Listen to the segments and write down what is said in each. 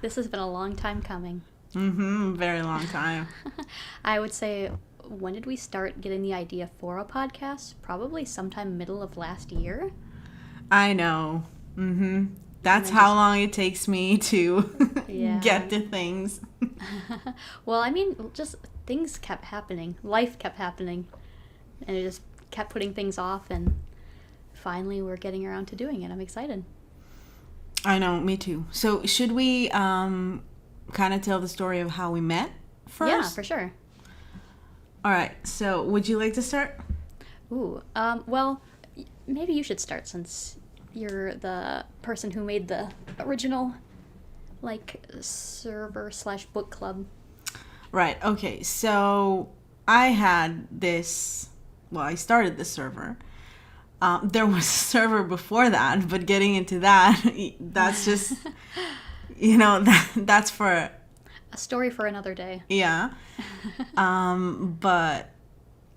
this has been a long time coming. Very long time. I would say, when did we start getting the idea for a podcast? Probably sometime middle of last year. I know. That's how long it takes me to get to things. Well, I mean, just things kept happening. Life kept happening. And it just kept putting things off, and finally we're getting around to doing it. I'm excited. I know, me too. So should we kind of tell the story of how we met first? Yeah, for sure. All right. So would you like to start? Ooh, well, maybe you should start since you're the person who made the original, like, server/book club. Right. Okay. So I had this. Well, I started the server. There was a server before that, but getting into that, that's just, that's for a story for another day. Yeah. But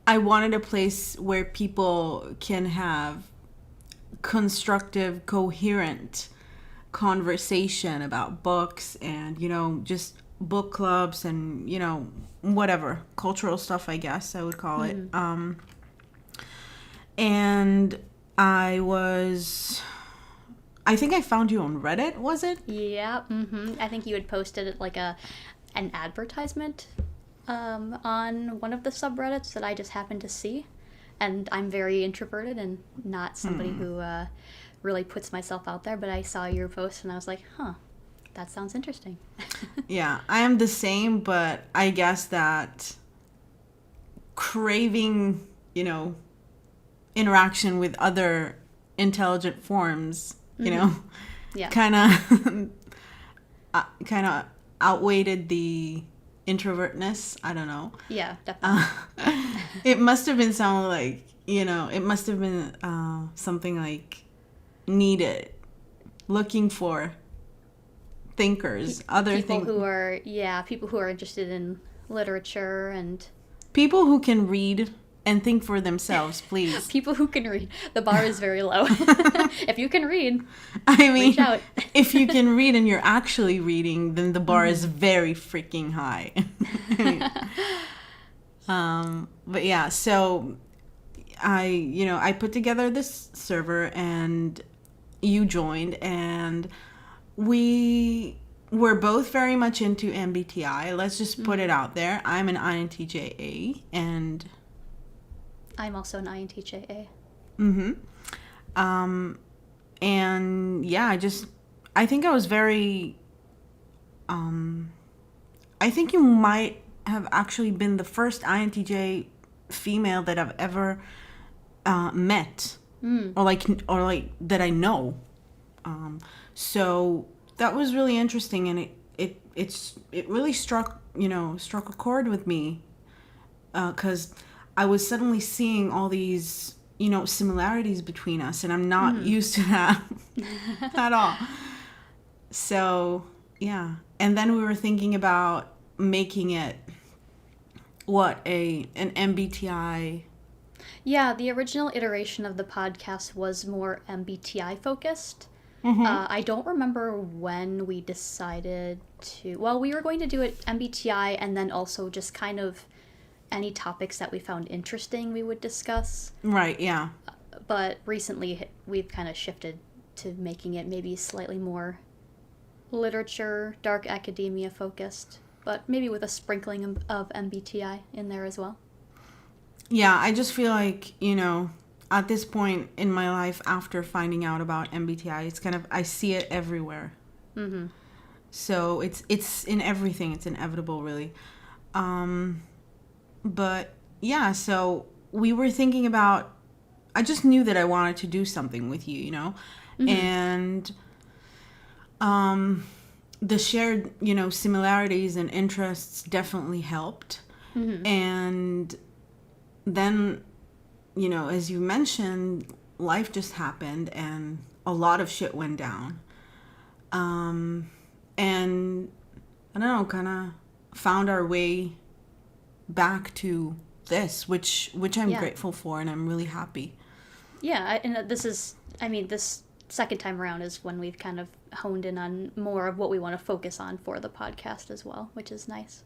I wanted a place where people can have constructive, coherent conversation about books and, just book clubs and, whatever, cultural stuff, I guess I would call it. And I think I found you on Reddit, was it? Yeah, I think you had posted it like an advertisement on one of the subreddits that I just happened to see. And I'm very introverted and not somebody who really puts myself out there, but I saw your post and I was like, that sounds interesting. Yeah, I am the same, but I guess that craving, interaction with other intelligent forms, kind of outweighed the introvertness. I don't know. Yeah, definitely. It must have been something like, it must have been something like needed, looking for thinkers, people who are interested in literature and people who can read and think for themselves, please. People who can read. The bar is very low. If you can read, reach out. If you can read and you're actually reading, then the bar is very freaking high. But yeah, so I put together this server and you joined, and we were both very much into MBTI. Let's just put it out there. I'm an INTJA, and I'm also an INTJA. And yeah, I think I was very, I think you might have actually been the first INTJ female that I've ever met, or like that I know. So that was really interesting, and it really struck a chord with me, because I was suddenly seeing all these similarities between us, and I'm not used to that at all. So yeah, and then we were thinking about making it an MBTI. Yeah, the original iteration of the podcast was more MBTI focused. I don't remember when we decided to... Well, we were going to do it MBTI and then also just kind of any topics that we found interesting we would discuss. Right, yeah. But recently we've kind of shifted to making it maybe slightly more literature, dark academia focused, but maybe with a sprinkling of MBTI in there as well. Yeah, I just feel like, at this point in my life after finding out about MBTI, it's kind of, I see it everywhere. So it's in everything. It's inevitable, really. But yeah, so we were thinking about, I just knew that I wanted to do something with you, and the shared, similarities and interests definitely helped. And then, as you mentioned, life just happened and a lot of shit went down. And I don't know, kind of found our way back to this, which I'm grateful for, and I'm really happy. Yeah, and this second time around is when we've kind of honed in on more of what we want to focus on for the podcast as well, which is nice.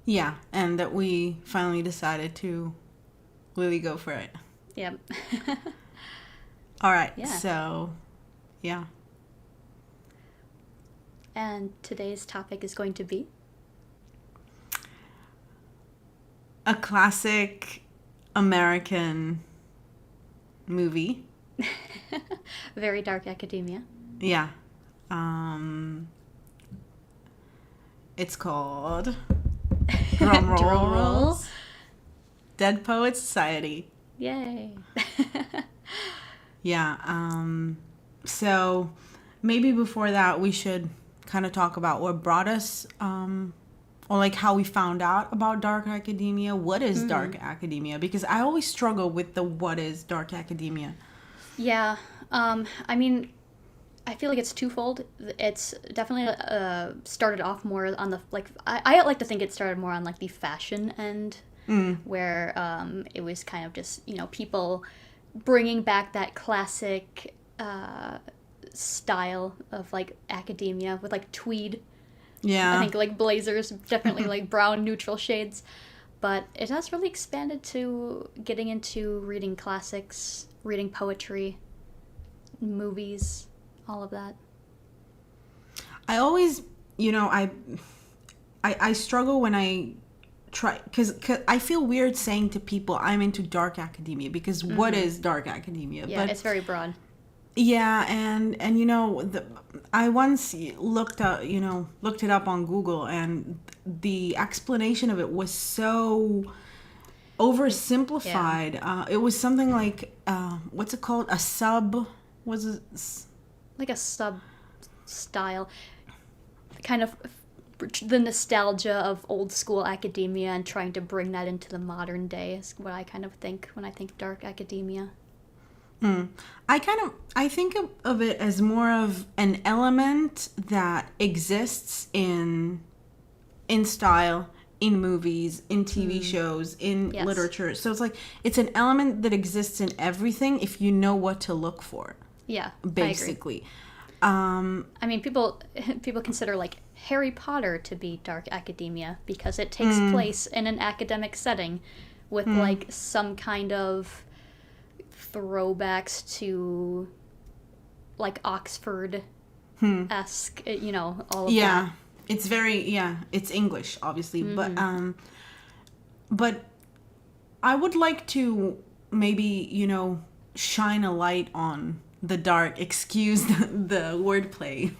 Yeah, and that we finally decided to really go for it. Yep. All right, Yeah. so, yeah. And today's topic is going to be? A classic American movie. Very dark academia. Yeah. It's called Drum Rolls. Drum roll. Dead Poets Society. Yay. Yeah. So maybe before that we should kind of talk about what brought us or like how we found out about dark academia. What is dark academia? Because I always struggle with the what is dark academia. Yeah. I mean, I feel like it's twofold. It's definitely started off more on the, like, I like to think it started more on, like, the fashion end, where it was kind of just, you know, people bringing back that classic style of, like, academia with, like, tweed. Yeah. I think, like, blazers, definitely, like, brown neutral shades. But it has really expanded to getting into reading classics, reading poetry, movies, all of that. I always, you know, I struggle when I try, because I feel weird saying to people I'm into dark academia, because what is dark academia? Yeah, it's very broad. Yeah, and you know, I once looked it up on Google, and the explanation of it was so oversimplified. Yeah. It was something like, what's it called? Like a sub style, kind of the nostalgia of old school academia and trying to bring that into the modern day is what I kind of think when I think dark academia. I think of it as more of an element that exists in style, in movies, in TV shows, in literature. So it's like, it's an element that exists in everything if you know what to look for. Yeah, basically. I mean, people consider, like, Harry Potter to be dark academia because it takes place in an academic setting with like some kind of throwbacks to, like, Oxford-esque, you know, all of that. It's very, it's English, obviously, but I would like to maybe, you know, shine a light on the dark, excuse the wordplay,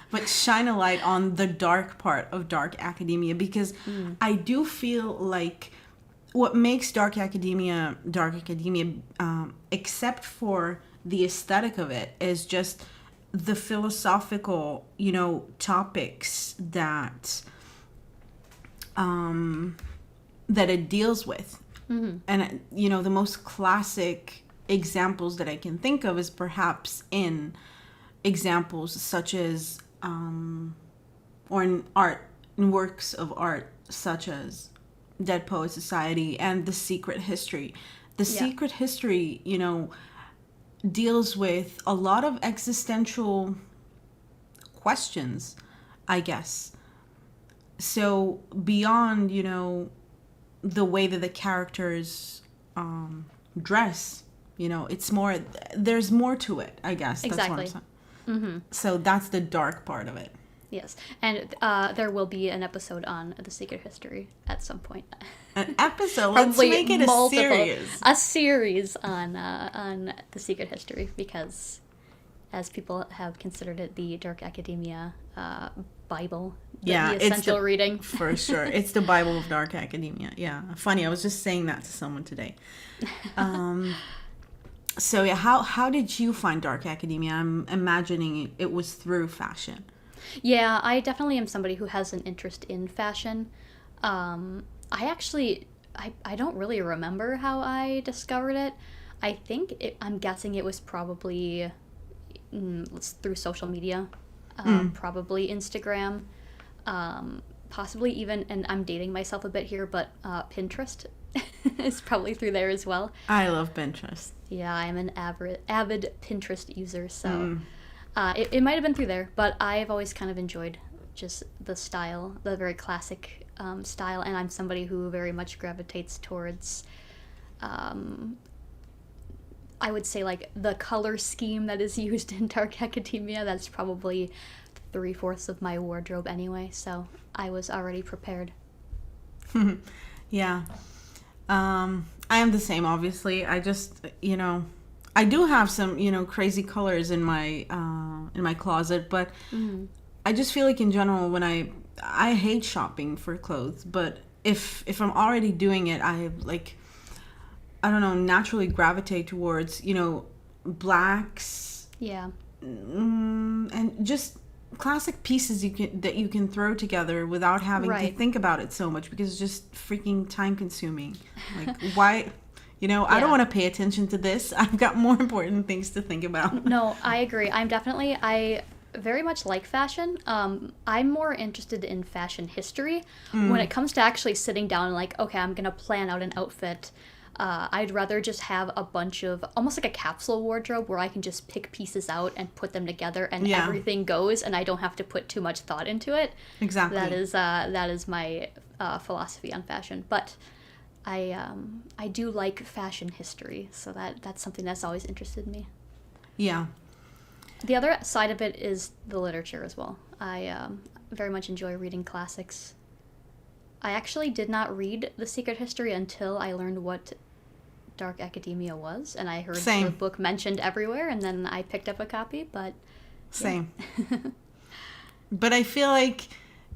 but shine a light on the dark part of dark academia, because I do feel like what makes dark academia, except for the aesthetic of it, is just the philosophical, you know, topics that it deals with. And, you know, the most classic examples that I can think of is perhaps in examples such as, or in works of art such as Dead Poets Society and The Secret History. The Secret History, you know, deals with a lot of existential questions, I guess. So beyond, you know, the way that the characters dress, you know, it's more, there's more to it, I guess. Exactly. That's what I'm saying. So that's the dark part of it. Yes, and there will be an episode on The Secret History at some point. An episode? Let's make it a series. A series on The Secret History, because as people have considered it the dark academia Bible, the essential reading. For sure. It's the Bible of dark academia. Yeah. Funny, I was just saying that to someone today. So yeah, how did you find dark academia? I'm imagining it was through fashion. Yeah, I definitely am somebody who has an interest in fashion. I don't really remember how I discovered it. I'm guessing it was probably through social media, probably Instagram, possibly even, and I'm dating myself a bit here, but Pinterest is probably through there as well. I love Pinterest. Yeah, I'm an avid Pinterest user, so it might have been through there, but I've always kind of enjoyed just the style, the very classic style, and I'm somebody who very much gravitates towards, I would say, like, the color scheme that is used in Dark Academia. That's probably 3/4 of my wardrobe anyway, so I was already prepared. Yeah. I am the same, obviously. I just, I do have some, crazy colors in my closet, but I just feel like in general when I hate shopping for clothes, but if I'm already doing it, I don't know, naturally gravitate towards, blacks. Yeah. And just classic pieces that you can throw together without having to think about it so much, because it's just freaking time consuming. Like, why, I don't want to pay attention to this. I've got more important things to think about. No, I agree. I very much like fashion. I'm more interested in fashion history. When it comes to actually sitting down and like, okay, I'm going to plan out an outfit, I'd rather just have a bunch of, almost like a capsule wardrobe where I can just pick pieces out and put them together and everything goes and I don't have to put too much thought into it. Exactly. That is my philosophy on fashion. But I do like fashion history, so that's something that's always interested me. Yeah. The other side of it is the literature as well. I very much enjoy reading classics. I actually did not read The Secret History until I learned what Dark Academia was, and I heard the book mentioned everywhere, and then I picked up a copy, but... Same. But I feel like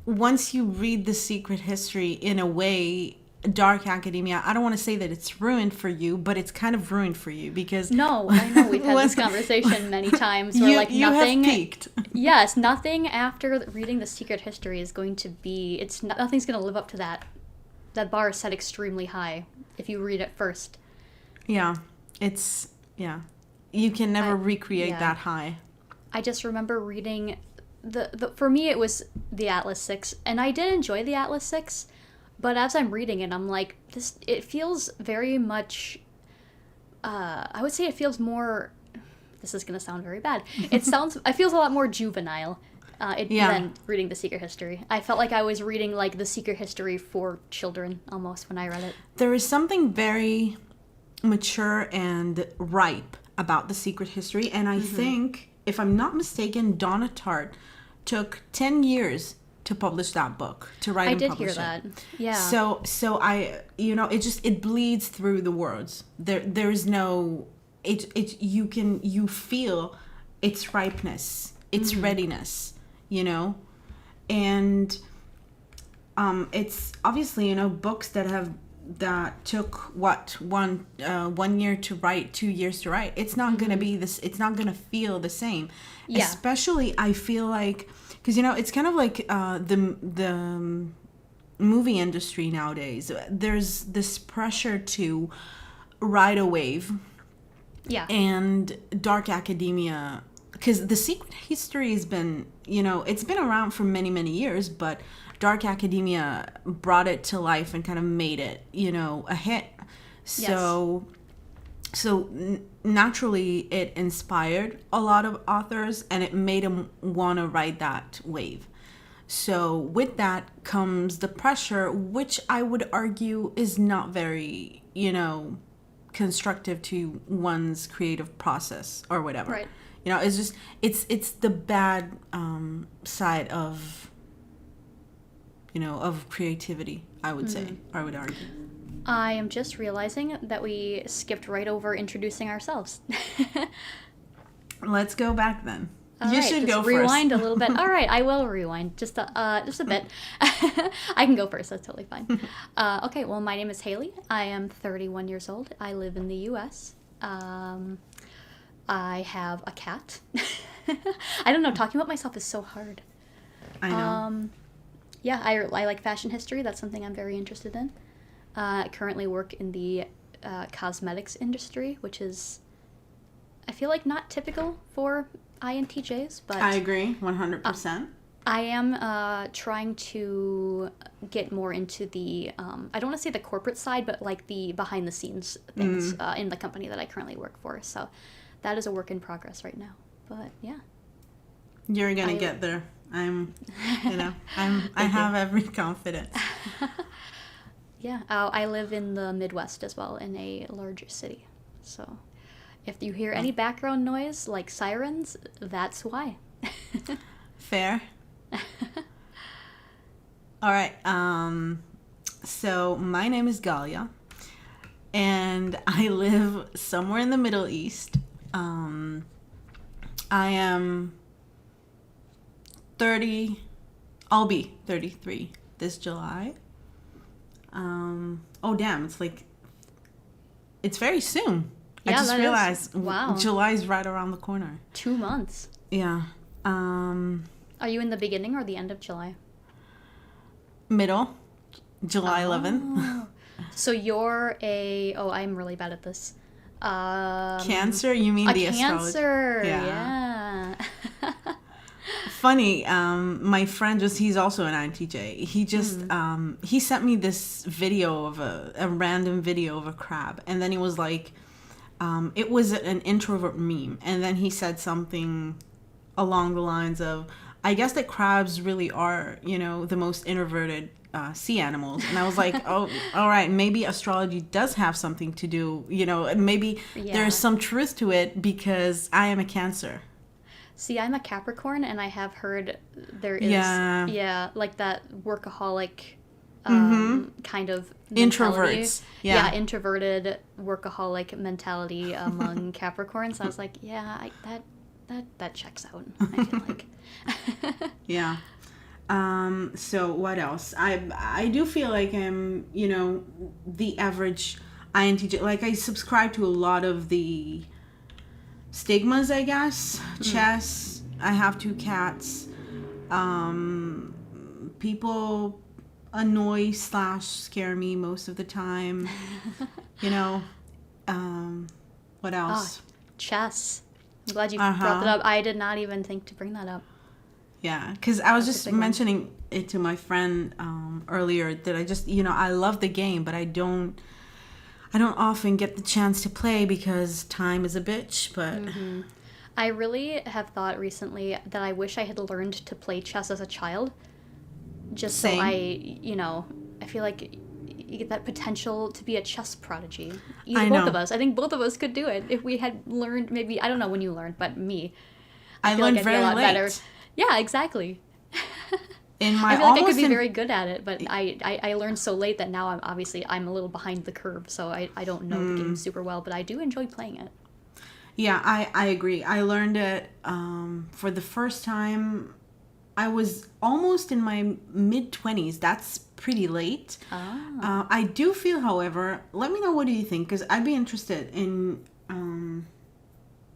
once you read The Secret History, in a way, Dark Academia, I don't want to say that it's ruined for you, but it's kind of ruined for you, because... No, I know, we've had this conversation many times, where you have peaked. Yes, nothing after reading The Secret History is going to be... nothing's going to live up to that. That bar is set extremely high if you read it first. Yeah, you can never recreate that high. I just remember reading... For me, it was the Atlas 6, and I did enjoy the Atlas 6, but as I'm reading it, I'm like, it feels very much, I would say it feels more, this is going to sound very bad, it feels a lot more juvenile than reading The Secret History. I felt like I was reading, like, The Secret History for children, almost, when I read it. There is something very mature and ripe about The Secret History, and I think, if I'm not mistaken, Donna Tartt took 10 years to publish that book, to write and publish it. I did hear that. Yeah. So I, it bleeds through the words. There's no, you feel its ripeness, its readiness, and it's obviously, books that took one year to write, 2 years to write. It's not gonna be this. It's not gonna feel the same. Yeah. Especially, I feel like, because it's kind of like the movie industry nowadays. There's this pressure to ride a wave. Yeah. And Dark Academia, because The Secret History has been, it's been around for many, many years, but Dark Academia brought it to life and kind of made it, a hit. So naturally it inspired a lot of authors, and it made them want to ride that wave. So with that comes the pressure, which I would argue is not very, constructive to one's creative process or whatever. Right. It's just, it's the bad side of, of creativity, I would say, or I would argue. I am just realizing that we skipped right over introducing ourselves. Let's go back then. You should go first. Rewind a little bit. All right, I will rewind just a bit. I can go first. That's totally fine. Okay, well, my name is Haley. I am 31 years old. I live in the U.S. I have a cat. I don't know. Talking about myself is so hard. I know. Yeah, I like fashion history. That's something I'm very interested in. I currently work in the cosmetics industry, which is, I feel like, not typical for INTJs, but... I agree, 100%. I am trying to get more into the, I don't want to say the corporate side, but like the behind the scenes things in the company that I currently work for. So that is a work in progress right now. But yeah. You're going to get there. I have every confidence. Yeah. I live in the Midwest as well, in a large city. So if you hear any background noise like sirens, that's why. Fair. All right. So my name is Galia, and I live somewhere in the Middle East. I am 30. I'll be 33 this July. Oh damn! It's very soon. Yeah, I just realized. Wow. July's right around the corner. 2 months. Yeah. Are you in the beginning or the end of July? Middle, July 11th. So you're I'm really bad at this. Cancer? You mean the astrology? Cancer. Yeah. Funny, my friend he's also an INTJ. He just, he sent me this video of a random video of a crab. And then he was like, it was an introvert meme. And then he said something along the lines of, I guess that crabs really are, the most introverted sea animals. And I was like, oh, all right, maybe astrology does have something to do, maybe there's some truth to it because I am a Cancer. See, I'm a Capricorn, and I have heard there is, like that workaholic kind of mentality. Introverts. Yeah, introverted workaholic mentality among Capricorns. I was like, that checks out, I feel like. Yeah. So what else? I do feel like I'm, the average INTJ. Like, I subscribe to a lot of the stigmas, I guess. Chess. I have 2 cats. People annoy / scare me most of the time. What else? Chess. I'm glad you brought that up. I did not even think to bring that up. Yeah, because I was just mentioning it to my friend earlier that I just, I love the game, but I don't often get the chance to play because time is a bitch, but... I really have thought recently that I wish I had learned to play chess as a child. Just so I feel like you get that potential to be a chess prodigy. Both of us. I think both of us could do it if we had learned, maybe, I don't know when you learned, but me. I learned very late. Better. Yeah, exactly. I feel like I could be very good at it, but I learned so late that now I'm a little behind the curve, so I don't know the game super well, but I do enjoy playing it. Yeah, I agree. I learned it for the first time. I was almost in my mid-20s. That's pretty late. I do feel, however, let me know, what do you think? Because I'd be interested in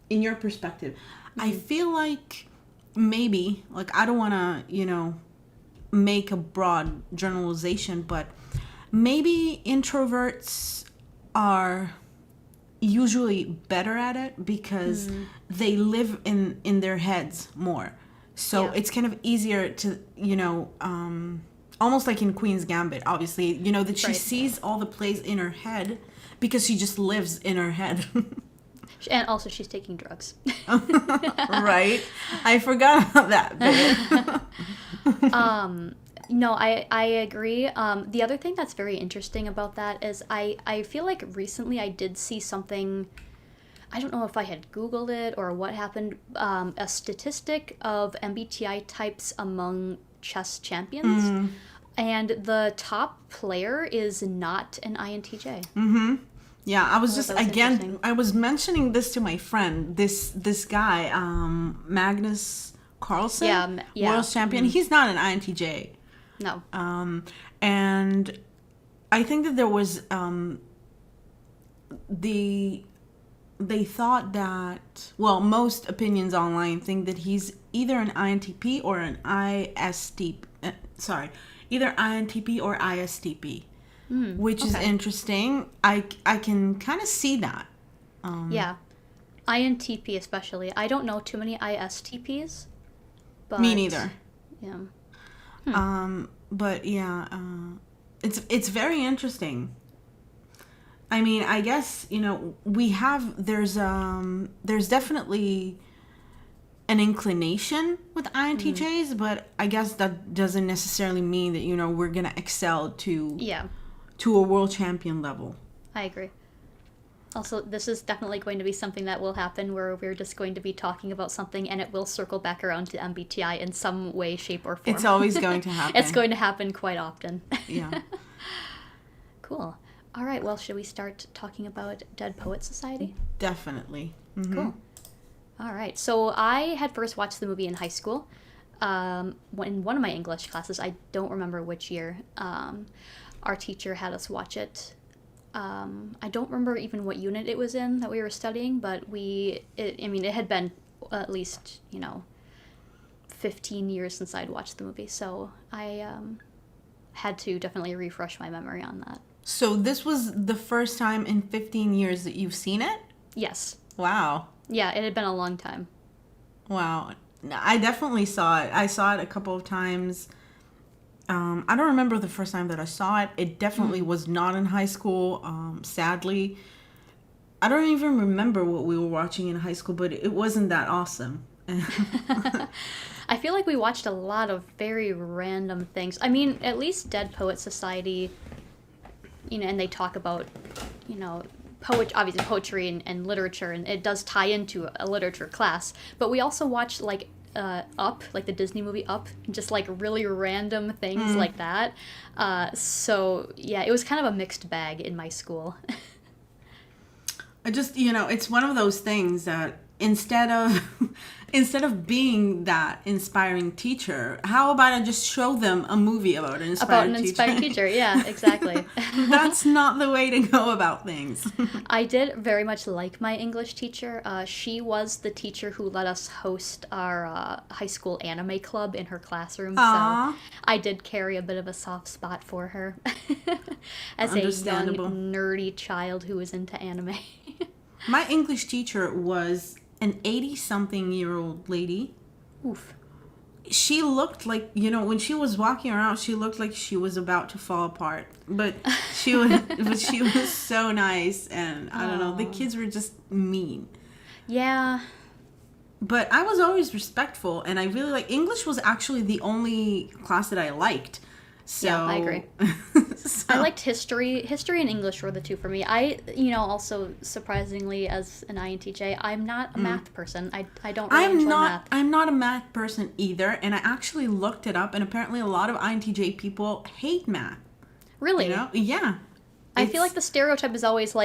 your perspective. I feel like maybe, I don't want to, make a broad generalization, but maybe introverts are usually better at it because they live in their heads more. So it's kind of easier to, almost like in Queen's Gambit, obviously, that she sees all the plays in her head because she just lives in her head. And also she's taking drugs. Right. I forgot about that bit. No, I agree. The other thing that's very interesting about that is I feel like recently I did see something, I don't know if I had Googled it or what happened, a statistic of MBTI types among chess champions. And the top player is not an INTJ. Yeah, I was I was mentioning this to my friend, this guy, Magnus Carlsen, world champion. He's not an INTJ. No. And I think that there was they thought that, most opinions online think that he's either an INTP or an ISTP. Either INTP or ISTP, which is interesting. I can kind of see that. Yeah. INTP especially. I don't know too many ISTPs. But me neither. Yeah. But yeah, it's very interesting. I mean, I guess, there's definitely an inclination with INTJs, but I guess that doesn't necessarily mean that, we're going to excel to a world champion level. I agree. Also, this is definitely going to be something that will happen where we're just going to be talking about something and it will circle back around to MBTI in some way, shape, or form. It's always going to happen. It's going to happen quite often. Yeah. Cool. All right, well, should we start talking about Dead Poets Society? Definitely. Mm-hmm. Cool. All right, so I had first watched the movie in high school. In one of my English classes, I don't remember which year, our teacher had us watch it. I don't remember even what unit it was in that we were studying, but it had been at least, 15 years since I'd watched the movie, so I had to definitely refresh my memory on that. So this was the first time in 15 years that you've seen it? Yes. Wow. Yeah, it had been a long time. Wow. I definitely saw it. I saw it a couple of times. I don't remember the first time that I saw it. It definitely was not in high school, sadly. I don't even remember what we were watching in high school, but it wasn't that awesome. I feel like we watched a lot of very random things. I mean, at least Dead Poets Society, and they talk about, obviously poetry and literature, and it does tie into a literature class. But we also watched, Up, like the Disney movie Up, just really random things like that. So yeah, it was kind of a mixed bag in my school. I just, it's one of those things that instead of being that inspiring teacher, how about I just show them a movie about an inspiring teacher? Yeah, exactly. That's not the way to go about things. I did very much like my English teacher. She was the teacher who let us host our high school anime club in her classroom. Aww. So I did carry a bit of a soft spot for her as a young, nerdy child who was into anime. My English teacher was an 80-something-year-old lady. Oof. She looked like, when she was walking around, she looked like she was about to fall apart. But she was so nice, and I don't know, the kids were just mean. Yeah. But I was always respectful, and I really English was actually the only class that I liked. So, yeah, I agree. I liked history. History and English were the two for me. I, also surprisingly, as an INTJ, I'm not a math person. I don't really enjoy math. I'm not a math person either, and I actually looked it up, and apparently a lot of INTJ people hate math. Really? Yeah. I feel like the stereotype is always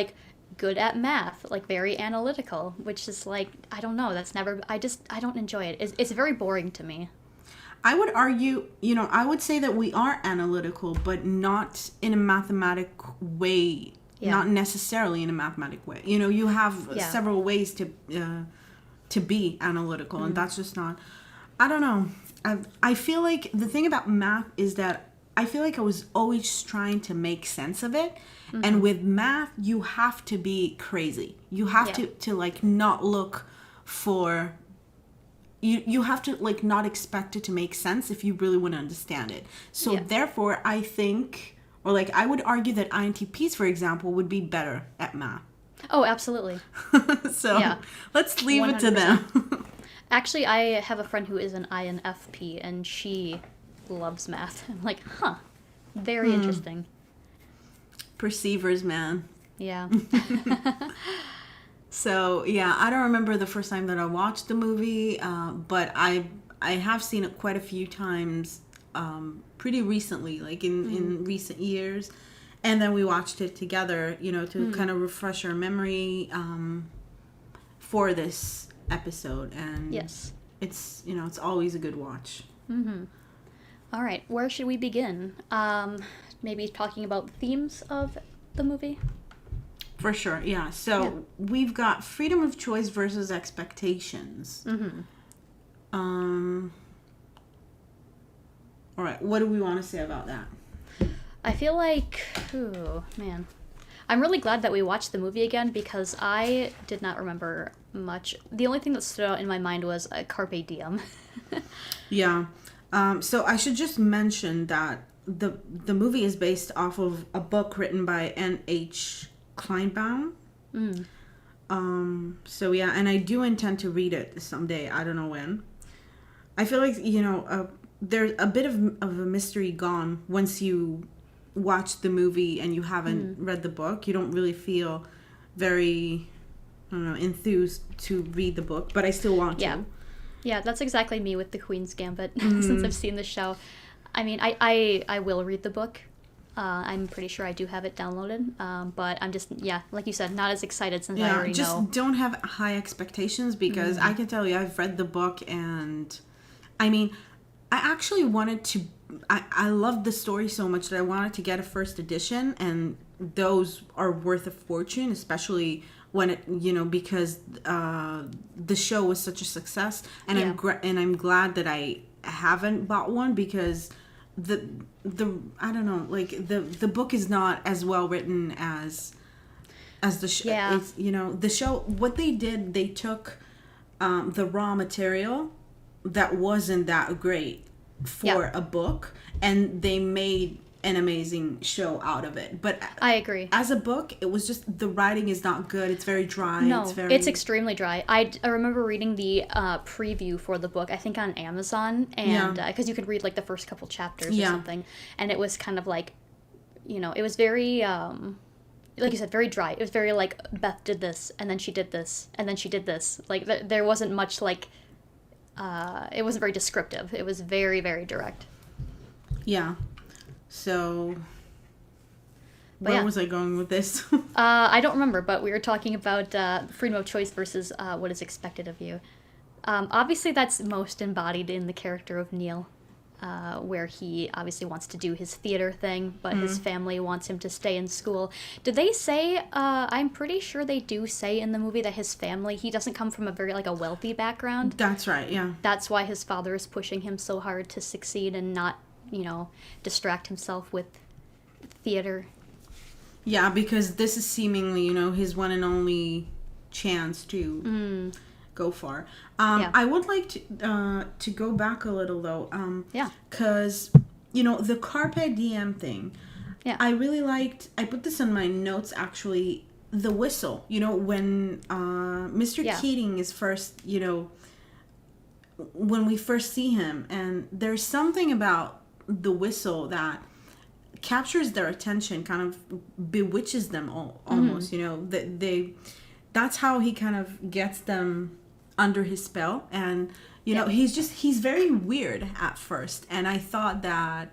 good at math, very analytical, which is I don't know. That's never. I don't enjoy it. It's very boring to me. I would argue, I would say that we are analytical, but not in a mathematic way. Yeah. Not necessarily in a mathematic way. You have several ways to be analytical, and that's just not. I don't know. I feel like the thing about math is that I feel like I was always trying to make sense of it, and with math, you have to be crazy. You have to not look for. You have to not expect it to make sense if you really want to understand it. So therefore, I think, or I would argue that INTPs, for example, would be better at math. Oh, absolutely. So let's leave 100%. It to them. Actually, I have a friend who is an INFP, and she loves math. I'm very interesting. Perceivers, man. Yeah. So, yeah, I don't remember the first time that I watched the movie, but I have seen it quite a few times pretty recently, in recent years. And then we watched it together, to kind of refresh our memory for this episode. And yes, it's, it's always a good watch. Mm-hmm. All right, where should we begin? Maybe talking about themes of the movie? For sure, yeah. So we've got freedom of choice versus expectations. Mm-hmm. All right, what do we want to say about that? I feel I'm really glad that we watched the movie again because I did not remember much. The only thing that stood out in my mind was Carpe Diem. Yeah. So I should just mention that the movie is based off of a book written by N.H. Kleinbaum. So yeah, and I do intend to read it someday. I don't know when. I feel like, there's a bit of a mystery gone once you watch the movie and you haven't read the book. You don't really feel very, I don't know, enthused to read the book, but I still want to. Yeah, that's exactly me with The Queen's Gambit since I've seen the show. I mean, I will read the book. I'm pretty sure I do have it downloaded, but I'm just, like you said, not as excited since I already know. Just don't have high expectations, because I can tell you, I've read the book, and I mean, I actually wanted to, I loved the story so much that I wanted to get a first edition, and those are worth a fortune, especially when it, because the show was such a success, and I'm glad that I haven't bought one, because the I don't know, like the book is not as well written as the show. Yeah. It's, the show, what they did, they took the raw material that wasn't that great for a book, and they made an amazing show out of it. But I agree. As a book, it was just, the writing is not good. It's very dry. No, it's extremely dry. I remember reading the preview for the book, I think on Amazon, and because you could read like the first couple chapters or something, and it was kind of like, it was very, like you said, very dry. It was very like, Beth did this, and then she did this, and then she did this. Like there wasn't much like, it wasn't very descriptive. It was very, very direct. Yeah. So, where was I going with this? I don't remember, but we were talking about freedom of choice versus what is expected of you. Obviously, that's most embodied in the character of Neil, where he obviously wants to do his theater thing, but his family wants him to stay in school. Did they say, I'm pretty sure they do say in the movie that his family, he doesn't come from a very, like, a wealthy background. That's right, yeah. That's why his father is pushing him so hard to succeed and not, distract himself with theater. Yeah, because this is seemingly, his one and only chance to go far. I would like to go back a little, though. Because, the Carpe Diem thing, I really liked, I put this in my notes, actually, the whistle. When Mr. Keating is first, when we first see him, and there's something about the whistle that captures their attention, kind of bewitches them almost. That's how he kind of gets them under his spell. And he's very weird at first, and I thought that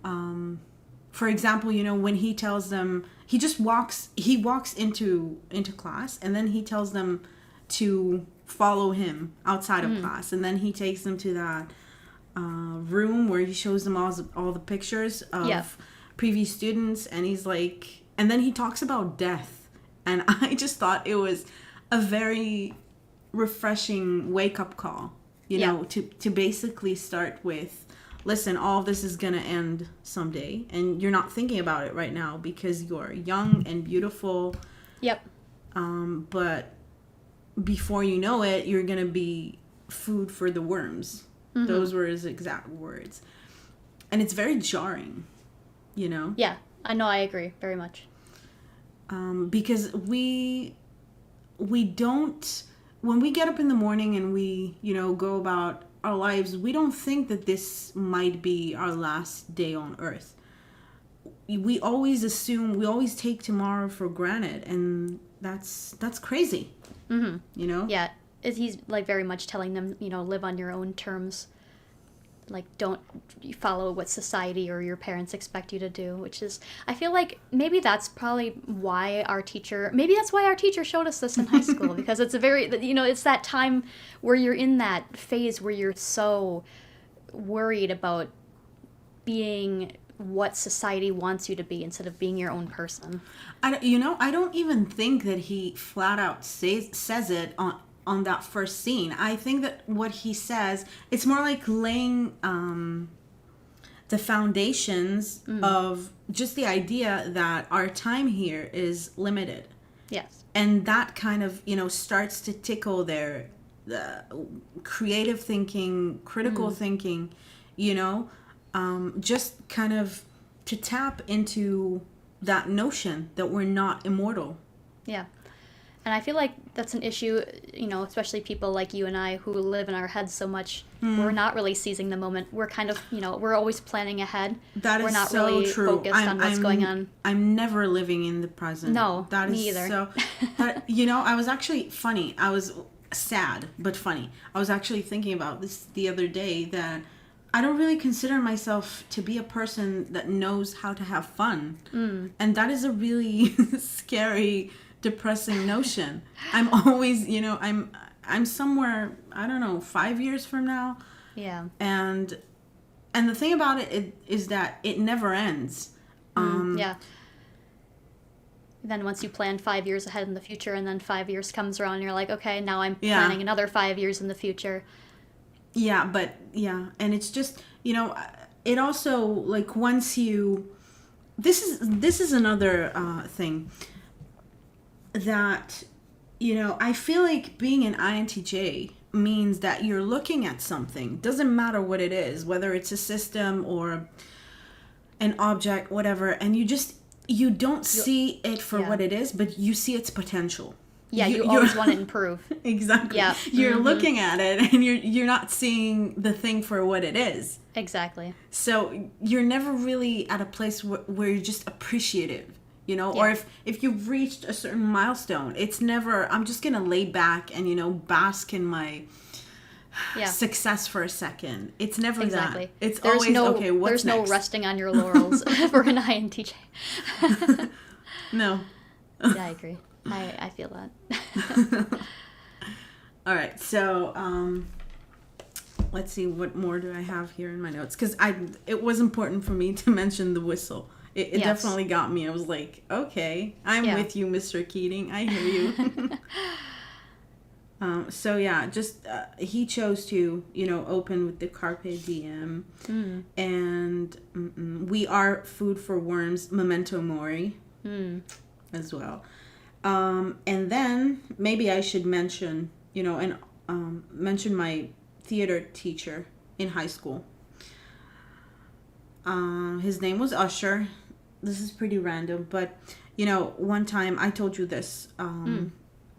for example, when he tells them, he walks into class, and then he tells them to follow him outside of class, and then he takes them to that room where he shows them all the pictures of previous students, and he's like, and then he talks about death, and I just thought it was a very refreshing wake-up call, to basically start with, listen, all of this is gonna end someday, and you're not thinking about it right now because you're young and beautiful, but before you know it, you're gonna be food for the worms. Those were his exact words. And it's very jarring, Yeah, I know, I agree very much. Because we don't, when we get up in the morning and we, go about our lives, we don't think that this might be our last day on earth. We always assume, we always take tomorrow for granted, and that's crazy. Yeah, he's like very much telling them, live on your own terms. Like, don't follow what society or your parents expect you to do, which is, I feel like maybe that's probably why our teacher showed us this in high school, because it's a very, it's that time where you're in that phase where you're so worried about being what society wants you to be instead of being your own person. I don't even think that he flat out says it on that first scene. I think that what he says, it's more like laying the foundations of just the idea that our time here is limited. Yes. And that kind of, starts to tickle their creative thinking, critical thinking, you know, just kind of to tap into that notion that we're not immortal. Yeah. And I feel like that's an issue, especially people like you and I who live in our heads so much. We're not really seizing the moment. We're kind of, we're always planning ahead. That is we're not so really true. focused on what's going on. I'm never living in the present. No, that me is either. So, I was actually funny. I was sad, but funny. I was actually thinking about this the other day that I don't really consider myself to be a person that knows how to have fun. And that is a really scary, depressing notion. I'm always, I'm somewhere, I don't know, 5 years from now. Yeah. And the thing about it is that it never ends. Yeah. Then once you plan 5 years ahead in the future, and then 5 years comes around, and you're like, okay, now I'm planning another 5 years in the future. Yeah, but and it's just, it also, like, once you, this is another thing that, I feel like being an INTJ means that you're looking at something. Doesn't matter what it is, whether it's a system or an object, whatever, and you don't see it for what it is, but you see its potential. Yeah, you always want to improve. Exactly. Yeah. You're looking at it and you're not seeing the thing for what it is. Exactly. So you're never really at a place where you're just appreciative, or if you've reached a certain milestone, it's never, I'm just going to lay back and, bask in my success for a second. It's never that. It's always, okay, what's next? There's no resting on your laurels for an INTJ. No. Yeah, I agree. I feel that. All right, so let's see, what more do I have here in my notes? Because it was important for me to mention the whistle. It definitely got me. I was like, okay, I'm with you, Mr. Keating. I hear you. So just he chose to, open with the Carpe Diem, and we are food for worms, Memento Mori, as well. And then maybe I should mention, mention my theater teacher in high school. His name was Usher. This is pretty random, but, one time, I told you this when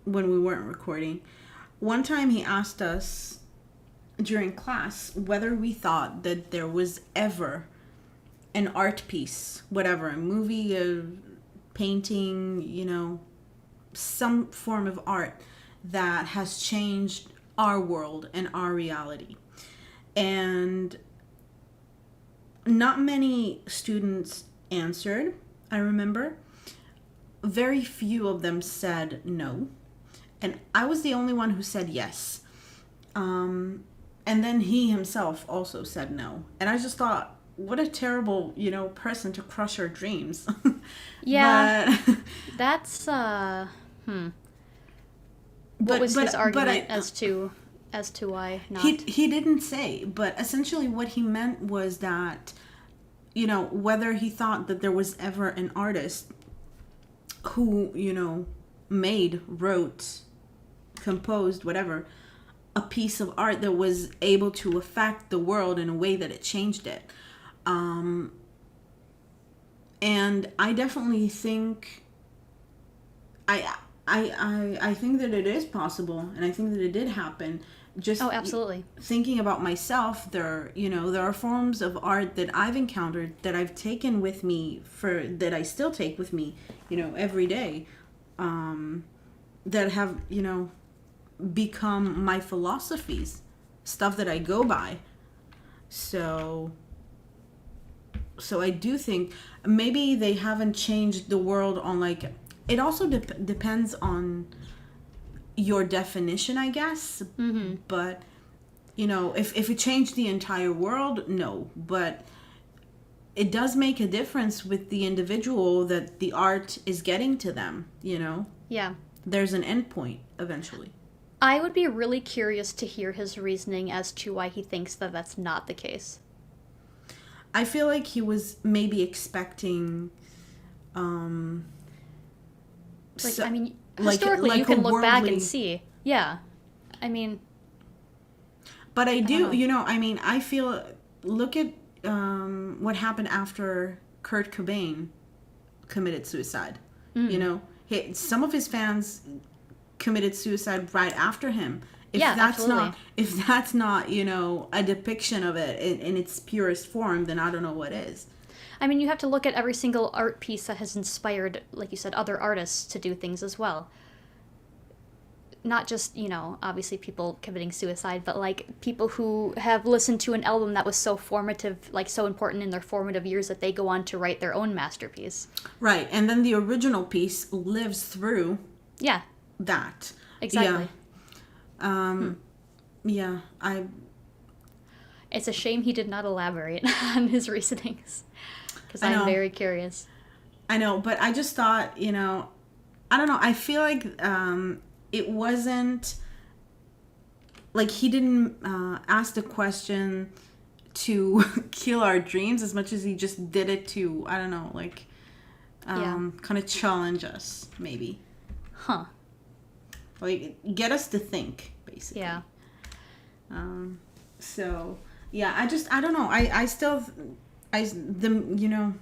we weren't recording. One time he asked us during class whether we thought that there was ever an art piece, whatever, a movie, a painting, some form of art that has changed our world and our reality. And not many students answered, I remember. Very few of them said no. And I was the only one who said yes. And then he himself also said no. And I just thought, what a terrible, person to crush our dreams. Yeah. But, that's, What was his argument as to why not? He didn't say, but essentially what he meant was that, whether he thought that there was ever an artist who, made, wrote, composed, whatever, a piece of art that was able to affect the world in a way that it changed it. And I definitely think I think that it is possible, and I think that it did happen. Just absolutely. Thinking about myself, there are forms of art that I've encountered that I've taken with me that I still take with me, every day, that have, become my philosophies, stuff that I go by. So I do think maybe they haven't changed the world on, like, it also depends on your definition, I guess. Mm-hmm. But, if it changed the entire world, no. But it does make a difference with the individual that the art is getting to them, Yeah. There's an end point eventually. I would be really curious to hear his reasoning as to why he thinks that that's not the case. I feel like he was maybe expecting... historically, you can look back and see. Yeah. I mean... But I do, I feel look at what happened after Kurt Cobain committed suicide. You know, some of his fans committed suicide right after him. If absolutely. If that's not, you know, a depiction of it in its purest form, then I don't know what is. I mean, you have to look at every single art piece that has inspired, like you said, other artists to do things as well. Not just, you know, obviously people committing suicide, but like people who have listened to an album that was so formative, like so important in their formative years that they go on to write their own masterpiece. Right. And then the original piece lives through that. Exactly. Yeah. It's a shame he did not elaborate on his reasonings, because I'm very curious. I know, but I just thought, you know, I don't know. I feel like it wasn't like he didn't ask the question to kill our dreams as much as he just did it to, I don't know, like kind of challenge us, maybe. Huh. Like get us to think, basically. Yeah. So yeah, I don't know. You know,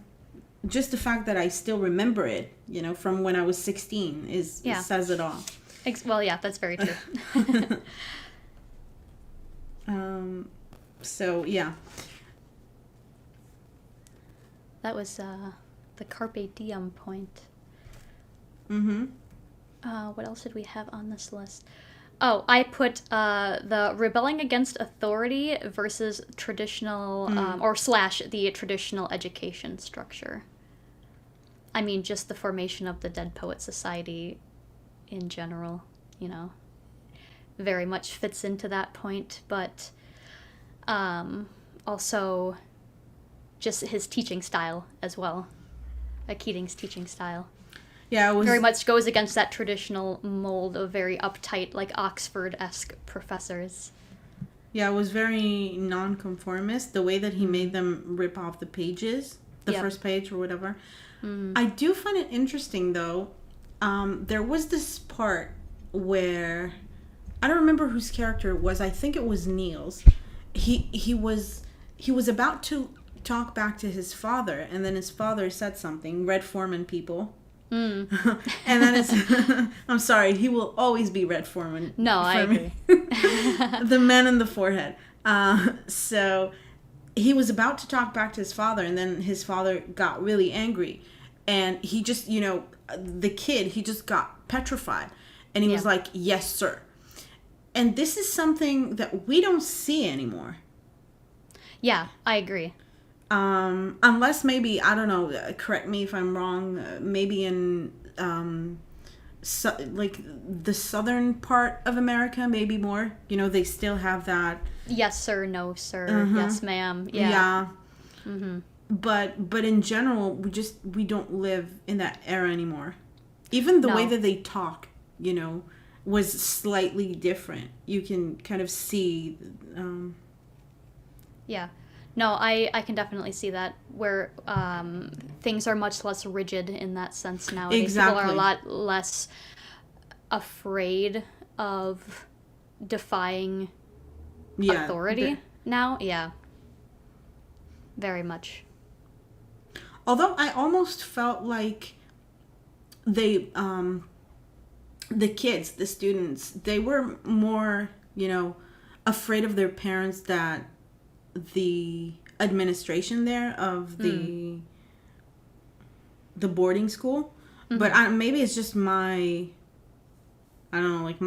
just the fact that I still remember it, you know, from when I was 16 it says it all. Well, yeah, that's very true. So yeah. That was the Carpe Diem point. Mm-hmm. What else did we have on this list? Oh, I put the rebelling against authority versus traditional, / the traditional education structure. I mean, just the formation of the Dead Poet Society in general, you know, very much fits into that point, but also just his teaching style as well. Keating's teaching style. Yeah, it was very much goes against that traditional mold of very uptight, like Oxford-esque professors. Yeah, it was very non-conformist, the way that he made them rip off the pages, the first page or whatever. I do find it interesting, though. There was this part where, I don't remember whose character it was. I think it was Neil's. He was about to talk back to his father, and then his father said something. Red Foreman people. And then it's I'm sorry, he will always be Red Foreman. No, I agree. The man in the forehead. So he was about to talk back to his father, and then his father got really angry, and he just, you know, the kid, he just got petrified, and he was like, "Yes, sir." And this is something that we don't see anymore. Yeah, I agree. Unless maybe, I don't know, correct me if I'm wrong, maybe in like the southern part of America, maybe more, you know, they still have that yes sir, no sir, yes ma'am. Yeah. But in general, we don't live in that era anymore. Even the way that they talk, you know, was slightly different. You can kind of see yeah. No, I can definitely see that, where things are much less rigid in that sense nowadays. Exactly. People are a lot less afraid of defying authority now. Yeah. Very much. Although I almost felt like they, the kids, the students, they were more, you know, afraid of their parents that the administration there of the boarding school. But maybe it's just my, I don't know, like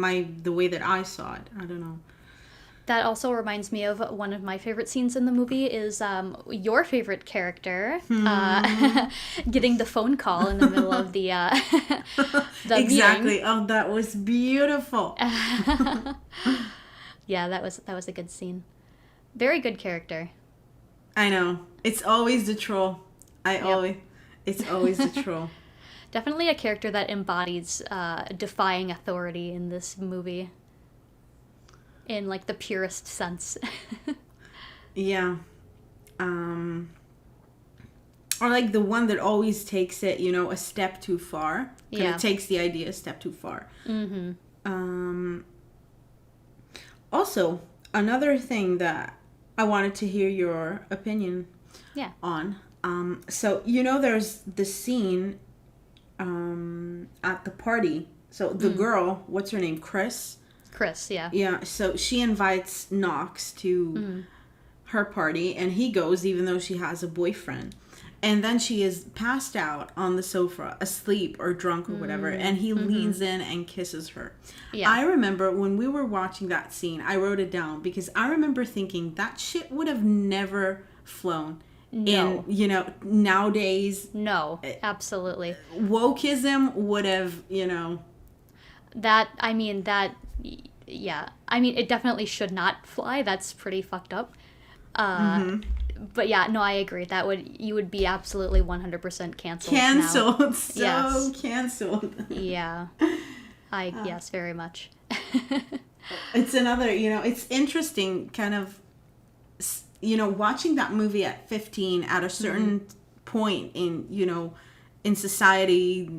the way that I saw it. I don't know. That also reminds me of one of my favorite scenes in the movie is your favorite character getting the phone call in the middle of the exactly. meeting. Oh, that was beautiful. Yeah, that was a good scene. Very good character. I know. It's always the troll. It's always the troll. Definitely a character that embodies defying authority in this movie. In, like, the purest sense. Yeah. Or, like, the one that always takes it, you know, a step too far. Kind of takes the idea a step too far. Also, another thing that I wanted to hear your opinion on. So, there's the scene at the party. So the girl, what's her name? Chris, yeah. Yeah, so she invites Knox to her party, and he goes even though she has a boyfriend. And then she is passed out on the sofa, asleep or drunk or whatever, and he leans in and kisses her. Yeah. I remember when we were watching that scene, I wrote it down because I remember thinking that shit would have never flown. No. Nowadays. No, absolutely. Wokeism would have, yeah. I mean, it definitely should not fly. That's pretty fucked up. But yeah, no, I agree. You would be absolutely 100% canceled. Canceled. So canceled. Yeah. Yes, very much. It's another, it's interesting kind of, watching that movie at 15 at a certain point in, in society,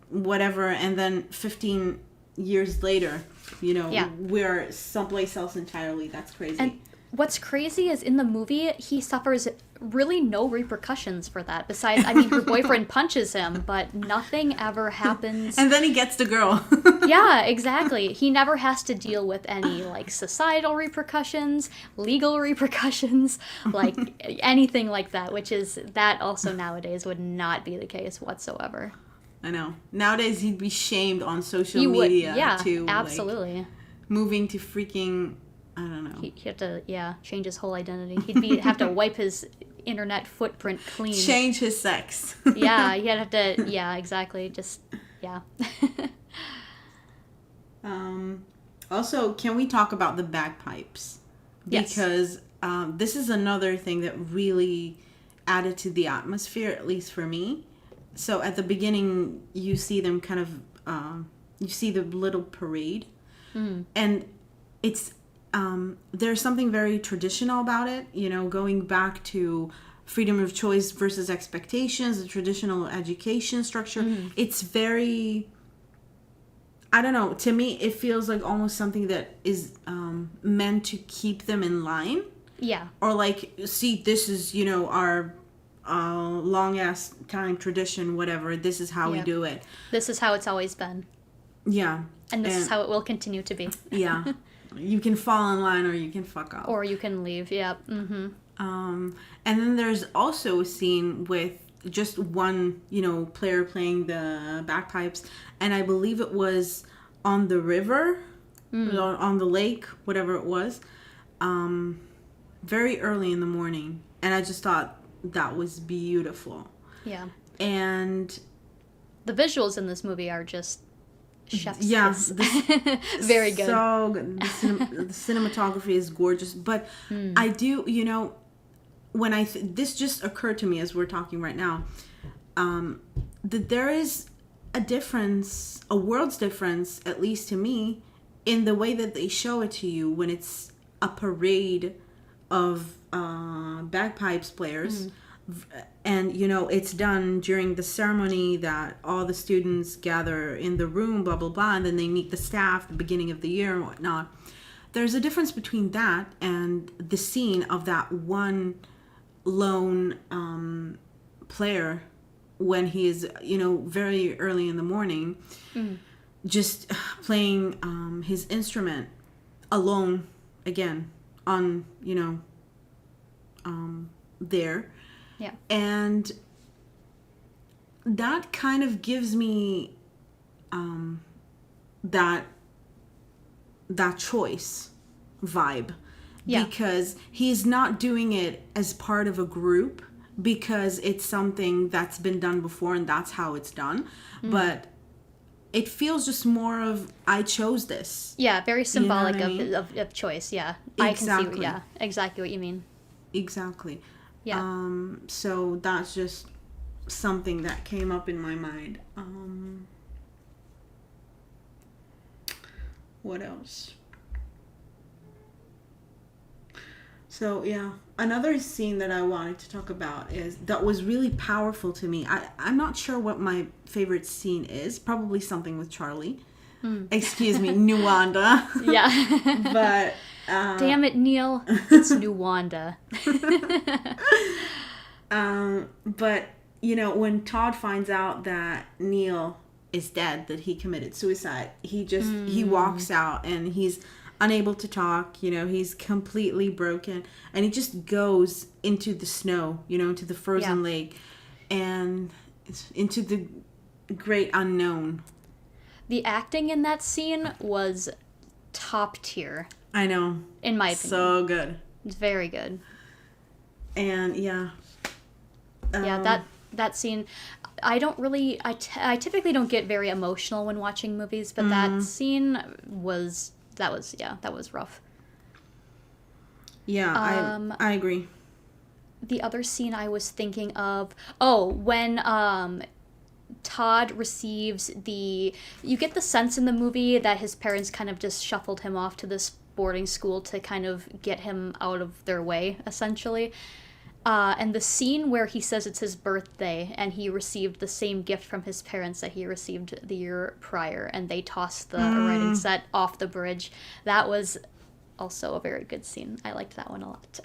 whatever, and then 15 years later, we're someplace else entirely. That's crazy. And what's crazy is in the movie, he suffers really no repercussions for that. Besides, her boyfriend punches him, but nothing ever happens. And then he gets the girl. Yeah, exactly. He never has to deal with any, societal repercussions, legal repercussions, anything like that, which is, that also nowadays would not be the case whatsoever. I know. Nowadays, he'd be shamed on social media. Yeah, too, absolutely. Moving to freaking... I don't know. He'd have to, change his whole identity. He'd have to wipe his internet footprint clean. Change his sex. Yeah, he'd have to, yeah, exactly. Just, yeah. Also, can we talk about the bagpipes? Because this is another thing that really added to the atmosphere, at least for me. So at the beginning, you see them kind of, you see the little parade. And it's... there's something very traditional about it, going back to freedom of choice versus expectations, the traditional education structure. It's very, I don't know, to me, it feels like almost something that is meant to keep them in line. Yeah. Or see, this is, our long ass time tradition, whatever. This is how we do it. This is how it's always been. Yeah. And this is how it will continue to be. Yeah. You can fall in line or you can fuck off. Or you can leave, yeah. And then there's also a scene with just one, player playing the bagpipes. And I believe it was on the river, or on the lake, whatever it was, very early in the morning. And I just thought that was beautiful. Yeah. And the visuals in this movie are just... chef's kiss. Very good. So good. The cinematography is gorgeous. But I do, when this just occurred to me as we're talking right now, that there is a difference, a world's difference, at least to me, in the way that they show it to you when it's a parade of bagpipes players. And, it's done during the ceremony that all the students gather in the room, blah, blah, blah, and then they meet the staff at the beginning of the year and whatnot. There's a difference between that and the scene of that one lone player when he is, very early in the morning, just playing his instrument alone again on, there. Yeah. And that kind of gives me that choice vibe. Yeah. Because he's not doing it as part of a group because it's something that's been done before and that's how it's done. But it feels just more of, I chose this. Yeah, very symbolic of choice, yeah. Exactly. I can see, exactly what you mean. Exactly. Yeah. So that's just something that came up in my mind. What else? So yeah, another scene that I wanted to talk about is that was really powerful to me. I'm not sure what my favorite scene is. Probably something with Charlie. Excuse me, Nuwanda. Yeah. But Damn it, Neil. It's Nuwanda. But, you know, when Todd finds out that Neil is dead, that he committed suicide, he walks out and he's unable to talk, you know, he's completely broken, and he just goes into the snow, you know, into the frozen lake and into the great unknown. The acting in that scene was top tier. I know. In my opinion. So good. It's very good. And that scene, I don't really, I typically don't get very emotional when watching movies, but that scene was rough. Yeah, I agree. The other scene I was thinking of, when Todd receives you get the sense in the movie that his parents kind of just shuffled him off to this boarding school to kind of get him out of their way, essentially. And the scene where he says it's his birthday and he received the same gift from his parents that he received the year prior, and they tossed the writing set off the bridge. That was also a very good scene. I liked that one a lot.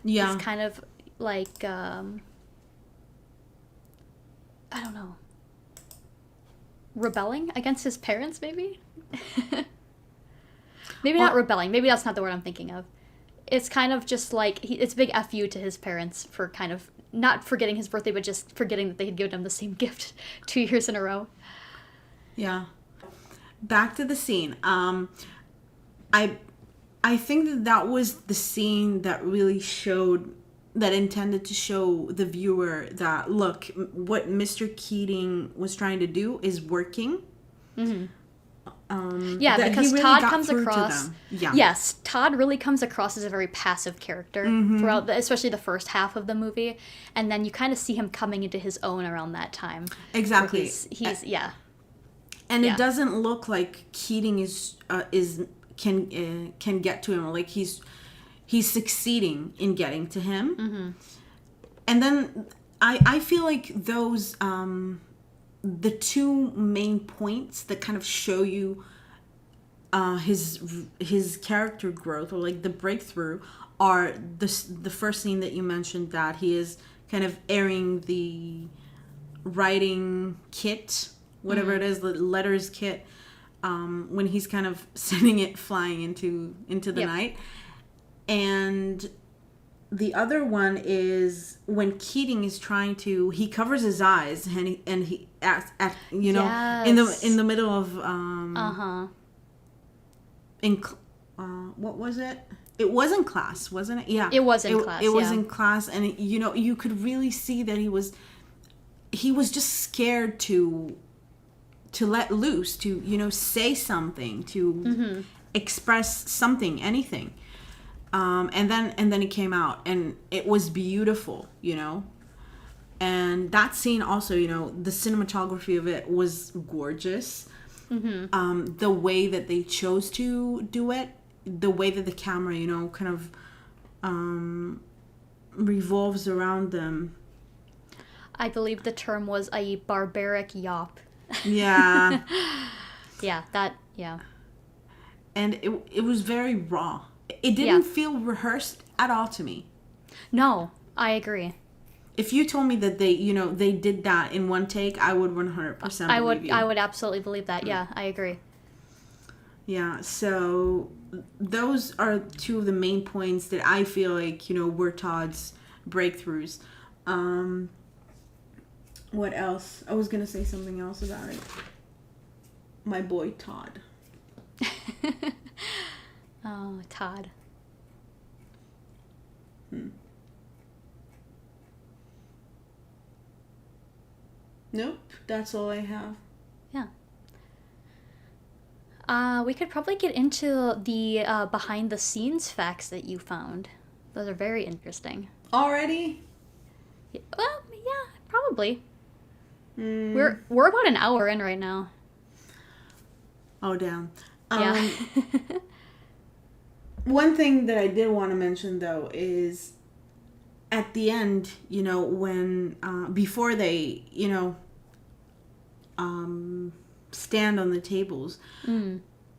Yeah. It's kind of like, I don't know, rebelling against his parents, maybe? Maybe not rebelling. Maybe that's not the word I'm thinking of. It's kind of just like, it's a big F you to his parents for kind of not forgetting his birthday, but just forgetting that they had given him the same gift 2 years in a row. Yeah. Back to the scene. I think that was the scene that really intended to show the viewer that, look, what Mr. Keating was trying to do is working. Mm-hmm. Because really Todd comes across. Yeah. Yes, Todd really comes across as a very passive character throughout, especially the first half of the movie, and then you kind of see him coming into his own around that time. Exactly. And it doesn't look like Keating can get to him, or like he's succeeding in getting to him. Mm-hmm. And then I feel like those. The two main points that kind of show you his character growth, or like the breakthrough, are the first scene that you mentioned, that he is kind of airing the writing kit, whatever it is, the letters kit, when he's kind of sending it flying into the night. And the other one is when Keating is trying to, he covers his eyes and he acts in the middle of what was it? It was in class, wasn't it? Yeah, it was in class. It was in class, and you could really see that he was just scared to let loose, to say something, to express something, anything. And then it came out, and it was beautiful, And that scene also, the cinematography of it was gorgeous. Mm-hmm. The way that they chose to do it, the way that the camera, kind of revolves around them. I believe the term was a barbaric yawp. Yeah. Yeah. And it was very raw. It didn't feel rehearsed at all to me. No, I agree. If you told me that they did that in one take, I would 100% believe you. I would absolutely believe that. Yeah, I agree. Yeah, so those are two of the main points that I feel like, were Todd's breakthroughs. What else? I was going to say something else about it. My boy Todd. Oh, Todd. Nope, that's all I have. Yeah. We could probably get into the behind-the-scenes facts that you found. Those are very interesting. Already? Well, yeah, probably. We're about an hour in right now. Oh, damn. Yeah. One thing that I did want to mention, though, is at the end, when before they, stand on the tables,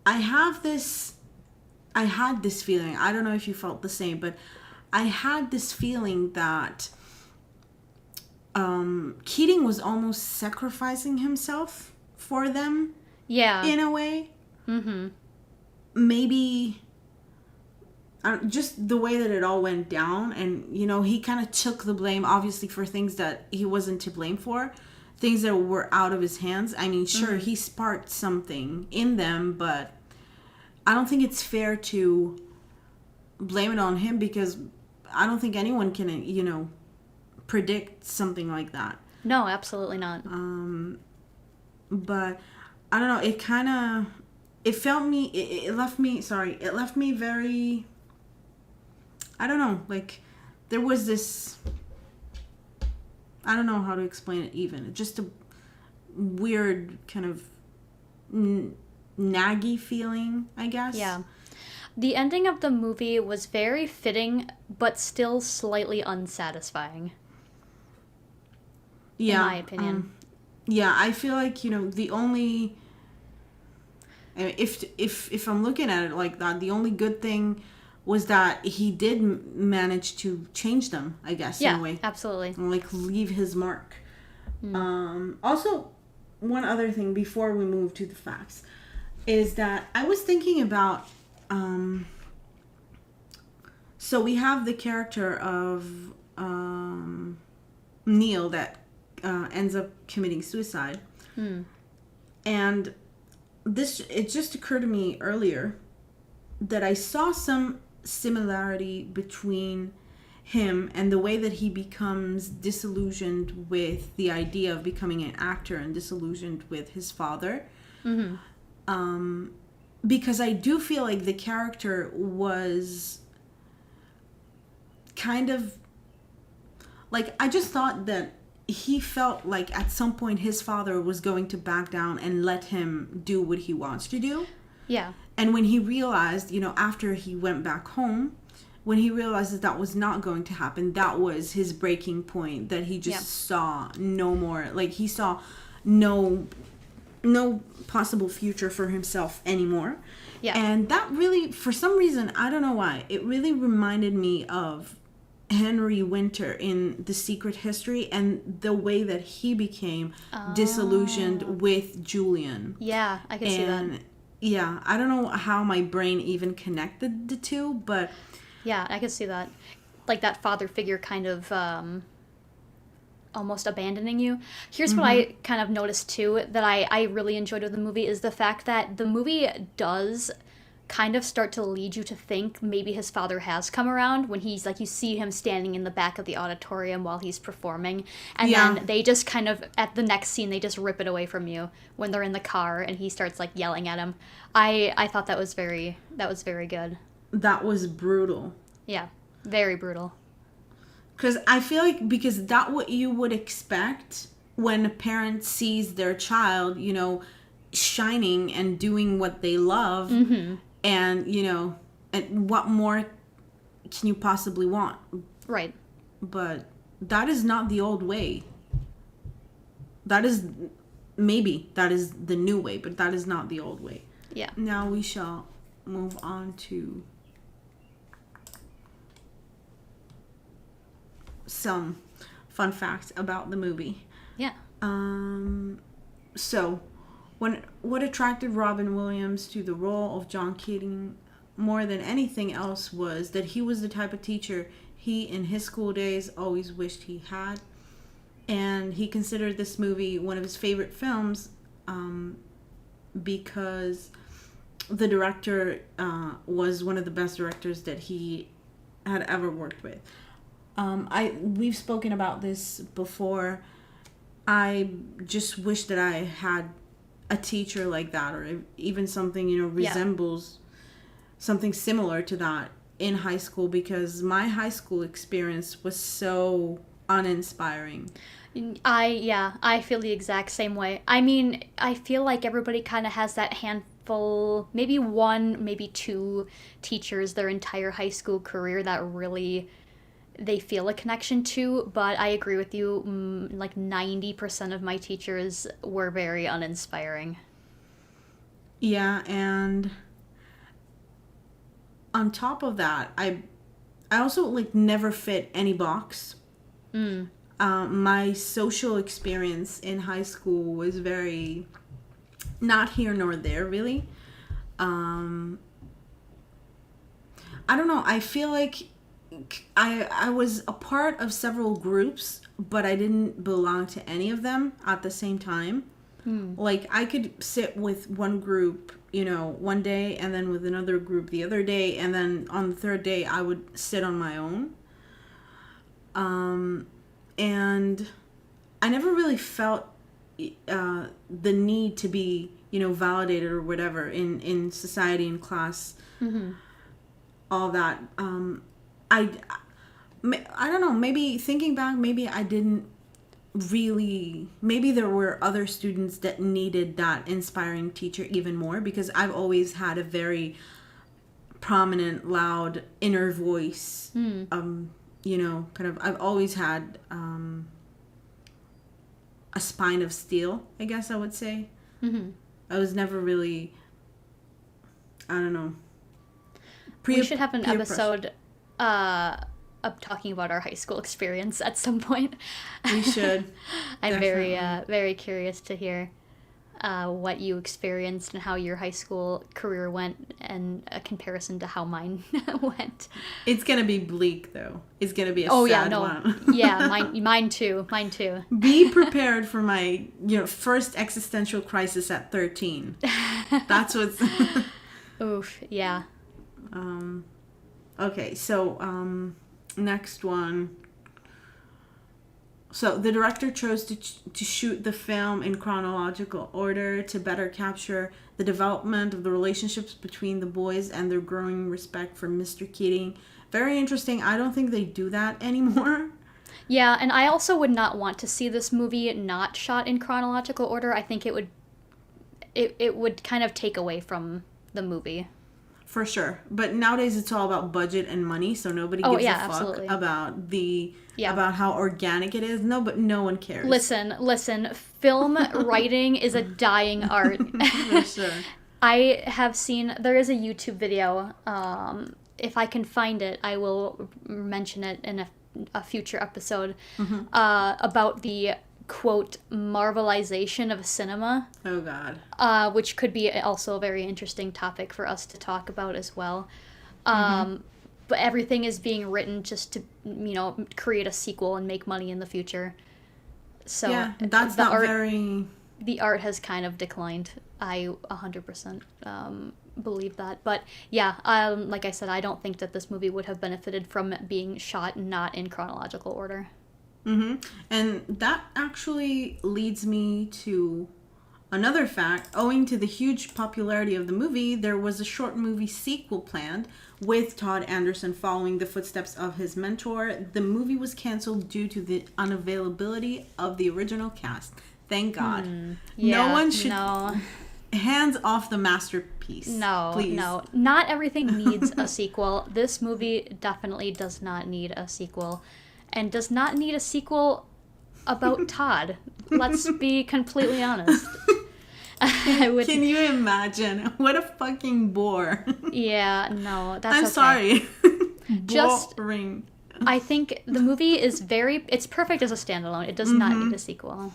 I have this I had this feeling. I don't know if you felt the same, but I had this feeling that Keating was almost sacrificing himself for them. Yeah. In a way. Mm-hmm. Maybe just the way that it all went down, and he kind of took the blame, obviously, for things that he wasn't to blame for, things that were out of his hands. I mean, sure, he sparked something in them, but I don't think it's fair to blame it on him, because I don't think anyone can, predict something like that. No, absolutely not. But I don't know. It left me very, I don't know, like there was this, I don't know how to explain it even. Just a weird kind of naggy feeling, I guess. Yeah. The ending of the movie was very fitting, but still slightly unsatisfying. Yeah. In my opinion. Yeah, I feel like, the only, if I'm looking at it like that, the only good thing was that he did manage to change them, I guess, in a way. Yeah, absolutely. And, like, leave his mark. Also, one other thing before we move to the facts is that I was thinking about, so we have the character of Neil that ends up committing suicide. And it just occurred to me earlier that I saw some similarity between him and the way that he becomes disillusioned with the idea of becoming an actor and disillusioned with his father. Because I do feel like the character was kind of like, I just thought that he felt like at some point his father was going to back down and let him do what he wants to do. Yeah. And when he realized, after he went back home, when he realized that was not going to happen, that was his breaking point, that he just saw no more, like he saw no possible future for himself anymore. Yeah. And that really, for some reason, I don't know why, it really reminded me of Henry Winter in The Secret History and the way that he became disillusioned with Julian. Yeah, I can see that. Yeah, I don't know how my brain even connected the two, but... Yeah, I can see that. Like that father figure kind of almost abandoning you. Here's what I kind of noticed too, that I really enjoyed with the movie, is the fact that the movie does kind of start to lead you to think maybe his father has come around, when he's like, you see him standing in the back of the auditorium while he's performing, and then they just kind of, at the next scene, they just rip it away from you when they're in the car and he starts like yelling at him. I thought that was very good. That was brutal. Yeah, very brutal. Because I feel like, because that's what you would expect when a parent sees their child, shining and doing what they love. And, and what more can you possibly want? Right. But that is not the old way. That is the new way, but that is not the old way. Yeah. Now we shall move on to some fun facts about the movie. Yeah. So, what attracted Robin Williams to the role of John Keating more than anything else was that he was the type of teacher he, in his school days, always wished he had. And he considered this movie one of his favorite films because the director was one of the best directors that he had ever worked with. We've spoken about this before. I just wish that I had a teacher like that, or even something, resembles something similar to that in high school, because my high school experience was so uninspiring. I feel the exact same way. I mean, I feel like everybody kind of has that handful, maybe one, maybe two teachers their entire high school career that really they feel a connection to, but I agree with you, like 90% of my teachers were very uninspiring. Yeah, and on top of that, I also like never fit any box. My social experience in high school was very not here nor there, really. I don't know. I feel like I was a part of several groups, but I didn't belong to any of them at the same time. Like, I could sit with one group, one day, and then with another group the other day, and then on the third day I would sit on my own. And I never really felt the need to be, validated or whatever in society and class. All that. I don't know, maybe thinking back, maybe I didn't really, maybe there were other students that needed that inspiring teacher even more, because I've always had a very prominent, loud inner voice. I've always had a spine of steel, I guess I would say. I was never really, I don't know. We should have an episode of talking about our high school experience at some point. We should. I'm very curious to hear what you experienced and how your high school career went, and a comparison to how mine went. It's gonna be bleak, though. It's gonna be a sad one. Yeah, mine too. Be prepared for my first existential crisis at 13. That's what's. Oof. Yeah. Okay, so next one. So the director chose to shoot the film in chronological order to better capture the development of the relationships between the boys and their growing respect for Mr. Keating. Very interesting. I don't think they do that anymore. Yeah, and I also would not want to see this movie not shot in chronological order. I think it would kind of take away from the movie. For sure. But nowadays it's all about budget and money, so nobody gives a fuck absolutely. About about how organic it is. But no one cares. Listen. Film writing is a dying art. For sure. I have seen, there is a YouTube video, if I can find it, I will mention it in a future episode, about the, quote, marvelization of cinema. Oh, God. Which could be also a very interesting topic for us to talk about as well. But everything is being written just to, create a sequel and make money in the future. So yeah, that's the art has kind of declined. I 100% believe that. But yeah, like I said, I don't think that this movie would have benefited from being shot not in chronological order. And that actually leads me to another fact. Owing to the huge popularity of the movie, there was a short movie sequel planned with Todd Anderson following the footsteps of his mentor. The movie was canceled due to the unavailability of the original cast. Thank God. No one should... Hands off the masterpiece. No, please. No. Not everything needs a sequel. This movie definitely does not need a sequel. And does not need a sequel about Todd. Let's be completely honest. Can you imagine? What a fucking bore. Yeah, no, that's I'm sorry. Just boring. I think the movie is it's perfect as a standalone. It does not need a sequel.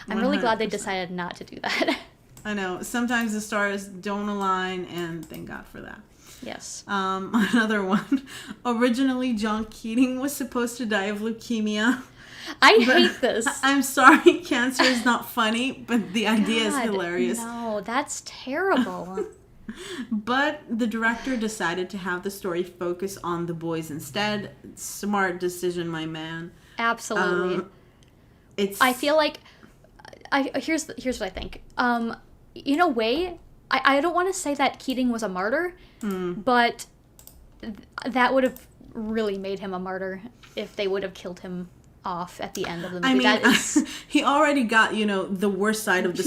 I'm really glad they decided not to do that. I know. Sometimes the stars don't align, and thank God for that. Yes. Another one. Originally, John Keating was supposed to die of leukemia. I hate this. I'm sorry, cancer is not funny, but the idea is hilarious. No, that's terrible. But the director decided to have the story focus on the boys instead. Smart decision, my man. Absolutely. I feel like here's what I think. In a way, I don't want to say that Keating was a martyr, but that would have really made him a martyr if they would have killed him off at the end of the movie. I mean, he already got, the worst side of the...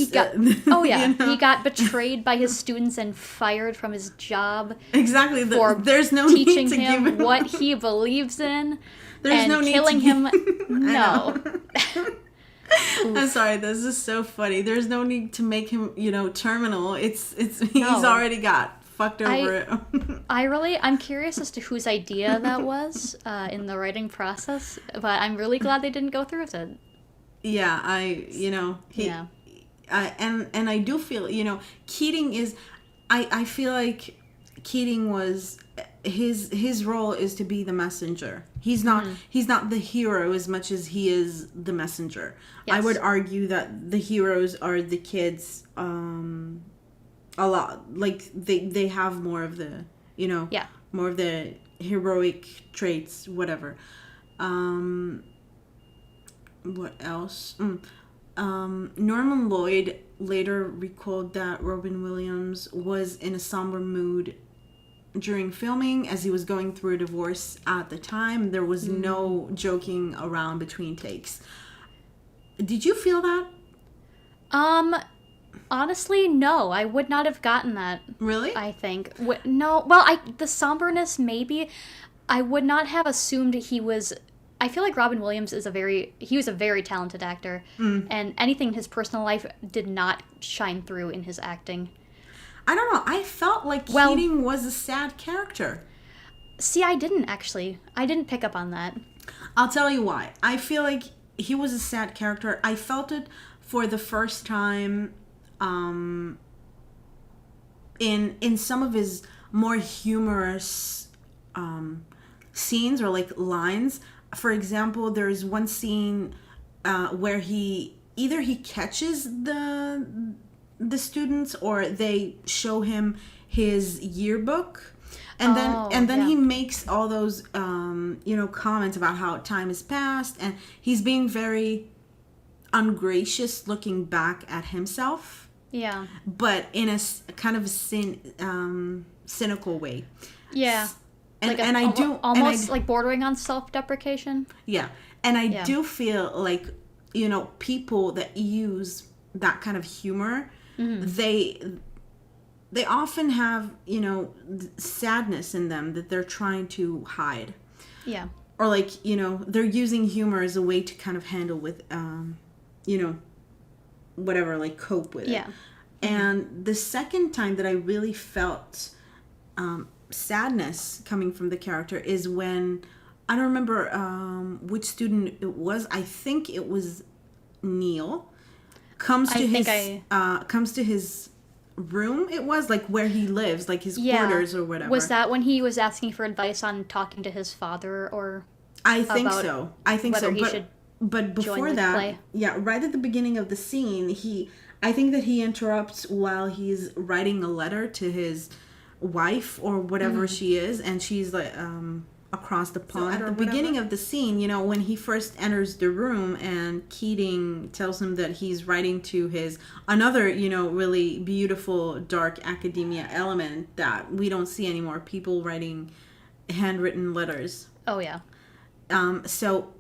He got betrayed by his students and fired from his job. Exactly. There's no teaching need to him give him what he believes in. There's and no need killing to him. No. I'm sorry, this is so funny. There's no need to make him, terminal. He's already got fucked over it. I'm curious as to whose idea that was in the writing process, but I'm really glad they didn't go through with it. Yeah, and I do feel, Keating is, I feel like Keating was, his role is to be the messenger. He's not the hero as much as he is the messenger. Yes. I would argue that the heroes are the kids, a lot. Like they have more of the, more of the heroic traits, whatever. What else? Norman Lloyd later recalled that Robin Williams was in a somber mood during filming as he was going through a divorce at the time. There was no joking around between takes. Did you feel that? Honestly, no. I would not have gotten that. Really? I think. No. Well, the somberness, maybe. I would not have assumed he was... I feel like Robin Williams was a very talented actor, and anything in his personal life did not shine through in his acting. I don't know. I felt like Keating was a sad character. See, I didn't actually. I didn't pick up on that. I'll tell you why. I feel like he was a sad character. I felt it for the first time in some of his more humorous scenes or like lines. For example, there's one scene where he catches the students or they show him his yearbook, and then he makes all those comments about how time has passed, and he's being very ungracious looking back at himself. Yeah. But in a kind of a cynical way. Yeah. Like bordering on self-deprecation. Yeah. And I do feel like, people that use that kind of humor, they often have, sadness in them that they're trying to hide. Yeah. Or like, they're using humor as a way to kind of handle with, whatever, like cope with it. Yeah. And the second time that I really felt sadness coming from the character is when, I don't remember which student it was. I think it was Neil. Comes to his room. It was like where he lives, like his quarters or whatever. Was that when he was asking for advice on talking to his father, or? I think so. But before that, play? Right at the beginning of the scene, I think that he interrupts while he's writing a letter to his wife or whatever she is, and she's like across the pond. At the beginning of the scene, when he first enters the room and Keating tells him that he's writing to his another, really beautiful dark academia element that we don't see anymore, people writing handwritten letters. Oh yeah. So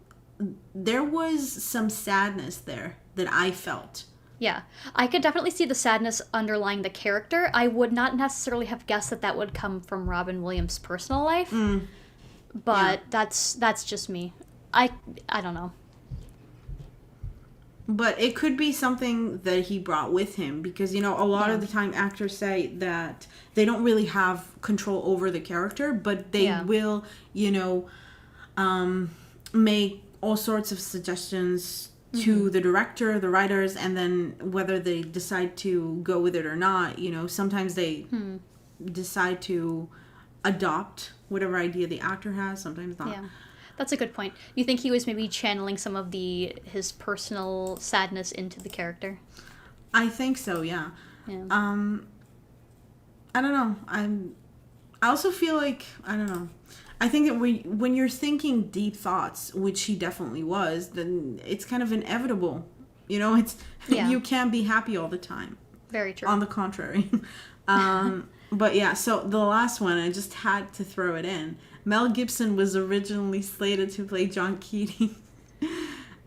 there was some sadness there that I felt. Yeah, I could definitely see the sadness underlying the character. I would not necessarily have guessed that would come from Robin Williams' personal life. But that's just me. I don't know. But it could be something that he brought with him because, a lot of the time actors say that they don't really have control over the character, but they will, make all sorts of suggestions to the director, the writers, and then whether they decide to go with it or not, sometimes they decide to adopt whatever idea the actor has, sometimes not. Yeah, that's a good point. You think he was maybe channeling some of his personal sadness into the character? I think so, yeah. I don't know. I also feel like, I don't know. I think that when you're thinking deep thoughts, which he definitely was, then it's kind of inevitable. You can't be happy all the time. Very true. On the contrary. But yeah, so the last one, I just had to throw it in. Mel Gibson was originally slated to play John Keating.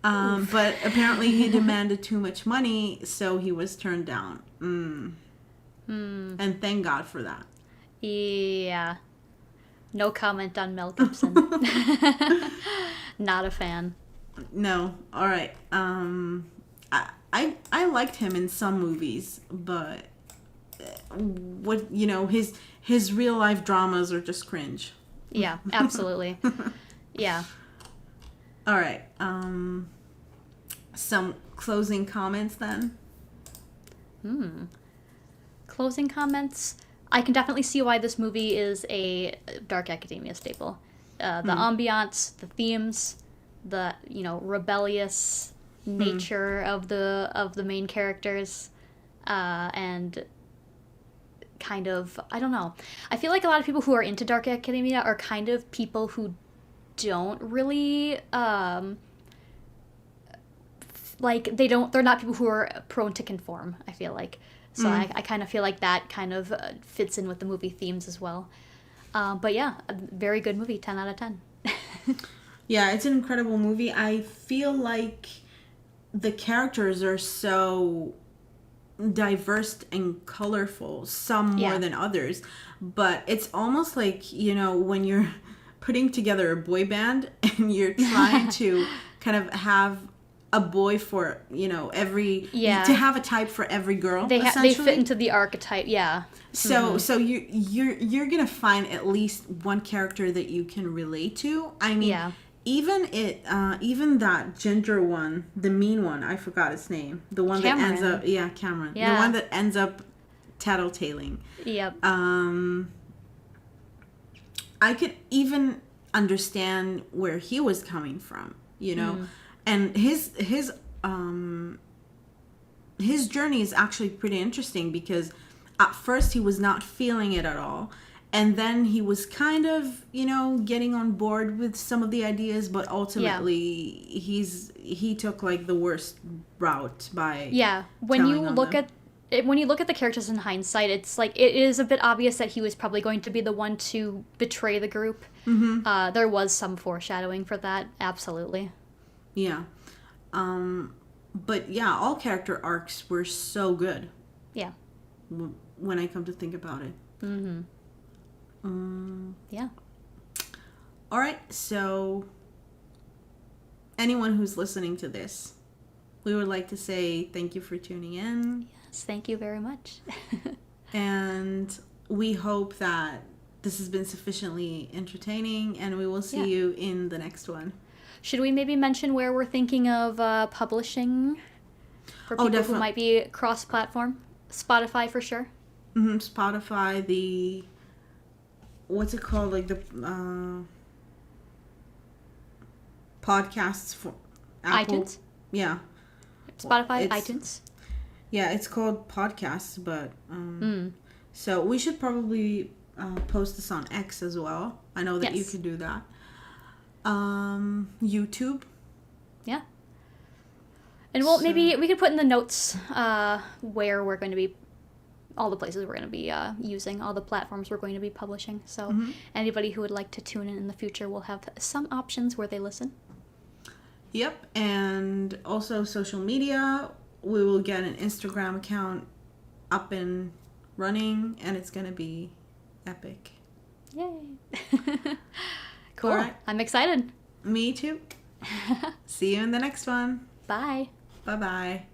But apparently he demanded too much money, so he was turned down. And thank God for that. Yeah. No comment on Mel Gibson. Not a fan. No. All right. I liked him in some movies, but what, you know, his real life dramas are just cringe. Yeah, absolutely. Yeah. All right. Some closing comments then. Closing comments. I can definitely see why this movie is a dark academia staple. The ambiance, the themes, the, you know, rebellious nature of the main characters, and kind of, I don't know. I feel like a lot of people who are into dark academia are kind of people who don't really they're not people who are prone to conform, I feel like. So I kind of feel like that kind of fits in with the movie themes as well. But yeah, a very good movie, 10 out of 10. Yeah, it's an incredible movie. I feel like the characters are so diverse and colorful, some more than others. But it's almost like, you know, when you're putting together a boy band and you're trying to kind of have a boy for, you know, to have a type for every girl. They fit into the archetype, yeah. So you're gonna find at least one character that you can relate to. I mean, even that ginger one, the mean one, I forgot his name. The one Cameron. that ends up Cameron. Yeah. The one that ends up tattletaling. Yep. I could even understand where he was coming from, you know. And his journey is actually pretty interesting because at first he was not feeling it at all. And then he was kind of, you know, getting on board with some of the ideas, but ultimately he took like the worst route by when you look at the characters in hindsight, it's like it is a bit obvious that he was probably going to be the one to betray the group. There was some foreshadowing for that, absolutely. Yeah. But yeah, all character arcs were so good. Yeah. When I come to think about it. Yeah. All right. So anyone who's listening to this, we would like to say thank you for tuning in. Yes, thank you very much. And we hope that this has been sufficiently entertaining, and we will see you in the next one. Should we maybe mention where we're thinking of publishing for people who might be cross-platform? Spotify for sure. Spotify, what's it called? Like the podcasts for Apple. iTunes? Yeah. Spotify, iTunes? Yeah, it's called podcasts, but so we should probably post this on X as well. I know that you could do that. YouTube. Yeah. And maybe we could put in the notes where we're going to be, all the places we're going to be using, all the platforms we're going to be publishing. So anybody who would like to tune in the future will have some options where they listen. Yep. And also social media. We will get an Instagram account up and running, and it's going to be epic. Yay. Cool. All right. I'm excited. Me too. See you in the next one. Bye. Bye-bye.